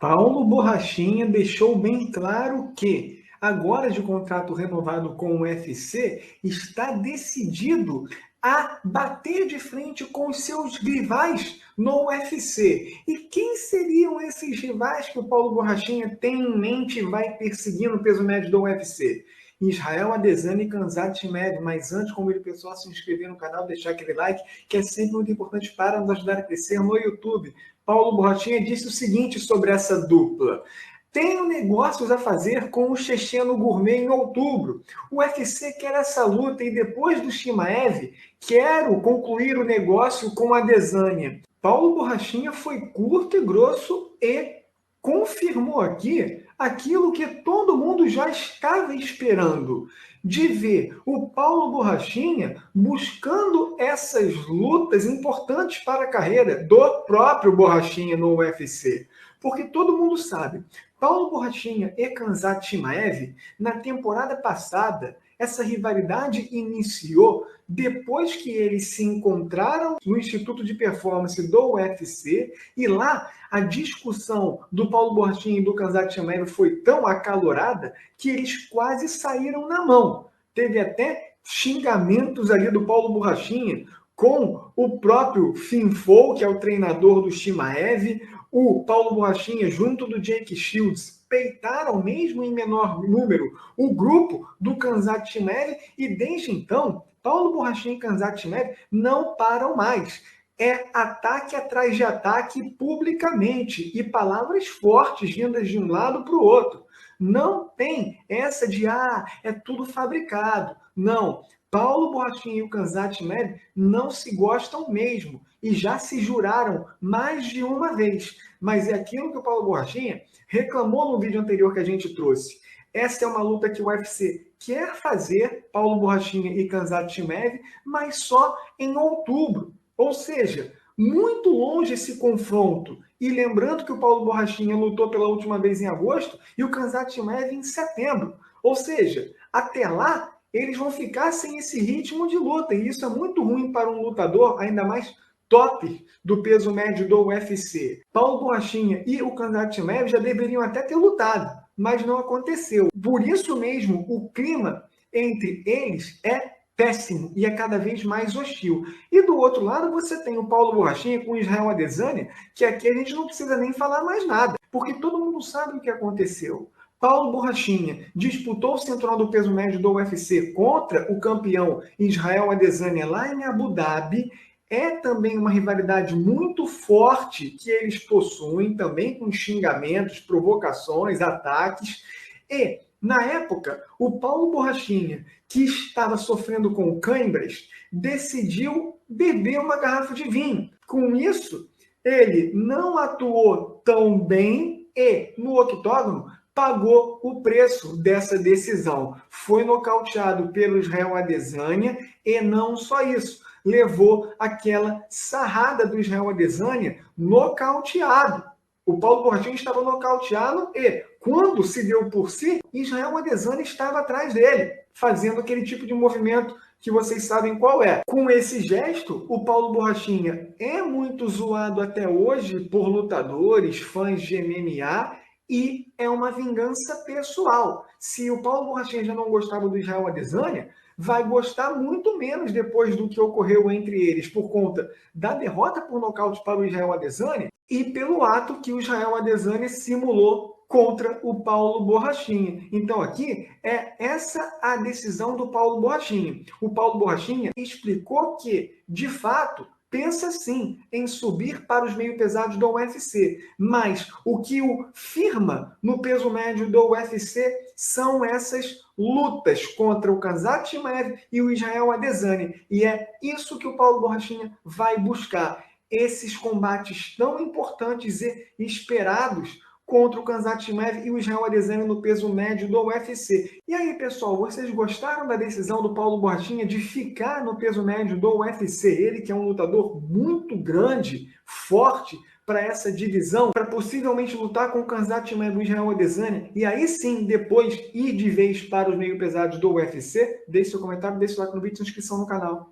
Paulo Borrachinha deixou bem claro que, agora de contrato renovado com o UFC, está decidido a bater de frente com os seus rivais no UFC. E quem seriam esses rivais que o Paulo Borrachinha tem em mente e vai perseguir no peso médio do UFC? Israel Adesanya e Khamzat Chimaev. Mas antes, convido o pessoal a se inscrever no canal, deixar aquele like, que é sempre muito importante para nos ajudar a crescer no YouTube. Paulo Borrachinha disse o seguinte sobre essa dupla: tenho negócios a fazer com o Checheno Gourmet em outubro. O UFC quer essa luta e depois do Chimaev, quero concluir o negócio com a Adesanya. Paulo Borrachinha foi curto e grosso e confirmou aqui aquilo que todo mundo já estava esperando, de ver o Paulo Borrachinha buscando essas lutas importantes para a carreira do próprio Borrachinha no UFC. Porque todo mundo sabe, Paulo Borrachinha e Khamzat Chimaev, na temporada passada, essa rivalidade iniciou depois que eles se encontraram no Instituto de Performance do UFC, e lá a discussão do Paulo Borrachinha e do Khamzat Chimaev foi tão acalorada que eles quase saíram na mão. Teve até xingamentos ali do Paulo Borrachinha com o próprio Finfou, que é o treinador do Chimaev. O Paulo Borrachinha, junto do Jake Shields, peitaram, mesmo em menor número, o grupo do Khamzat Chimaev, e desde então, Paulo Borrachinha e Khamzat Chimaev não param mais. É ataque atrás de ataque publicamente, e palavras fortes vindas de um lado para o outro. Não tem essa de, é tudo fabricado. Não. Paulo Borrachinha e o Khamzat Chimaev não se gostam mesmo e já se juraram mais de uma vez. Mas é aquilo que o Paulo Borrachinha reclamou no vídeo anterior que a gente trouxe. Essa é uma luta que o UFC quer fazer, Paulo Borrachinha e Khamzat Chimaev, mas só em outubro. Ou seja, muito longe esse confronto. E lembrando que o Paulo Borrachinha lutou pela última vez em agosto e o Khamzat Chimaev em setembro. Ou seja, até lá, eles vão ficar sem esse ritmo de luta. E isso é muito ruim para um lutador, ainda mais top do peso médio do UFC. Paulo Borrachinha e o Khamzat Chimaev já deveriam até ter lutado, mas não aconteceu. Por isso mesmo, o clima entre eles é péssimo e é cada vez mais hostil. E do outro lado, você tem o Paulo Borrachinha com o Israel Adesanya, que aqui a gente não precisa nem falar mais nada, porque todo mundo sabe o que aconteceu. Paulo Borrachinha disputou o cinturão do peso médio do UFC contra o campeão Israel Adesanya lá em Abu Dhabi. É também uma rivalidade muito forte que eles possuem, também com xingamentos, provocações, ataques. E, na época, o Paulo Borrachinha, que estava sofrendo com câimbras, decidiu beber uma garrafa de vinho. Com isso, ele não atuou tão bem e, no octógono, pagou o preço dessa decisão. Foi nocauteado pelo Israel Adesanya e não só isso, levou aquela sarrada do Israel Adesanya nocauteado. O Paulo Borrachinha estava nocauteado e, quando se deu por si, Israel Adesanya estava atrás dele, fazendo aquele tipo de movimento que vocês sabem qual é. Com esse gesto, o Paulo Borrachinha é muito zoado até hoje por lutadores, fãs de MMA, e é uma vingança pessoal. Se o Paulo Borrachinha já não gostava do Israel Adesanya, vai gostar muito menos depois do que ocorreu entre eles, por conta da derrota por nocaute para o Israel Adesanya e pelo ato que o Israel Adesanya simulou contra o Paulo Borrachinha. Então aqui é essa a decisão do Paulo Borrachinha. O Paulo Borrachinha explicou que, de fato, pensa sim em subir para os meio pesados do UFC, mas o que o firma no peso médio do UFC são essas lutas contra o Khamzat Chimaev e o Israel Adesanya, e é isso que o Paulo Borrachinha vai buscar, esses combates tão importantes e esperados contra o Khamzat Chimaev e o Israel Adesanya no peso médio do UFC. E aí, pessoal, vocês gostaram da decisão do Paulo Borrachinha de ficar no peso médio do UFC? Ele que é um lutador muito grande, forte, para essa divisão, para possivelmente lutar com o Khamzat Chimaev e o Israel Adesanya, e aí sim, depois, ir de vez para os meio pesados do UFC? Deixe seu comentário, deixe o like no vídeo e inscrição no canal.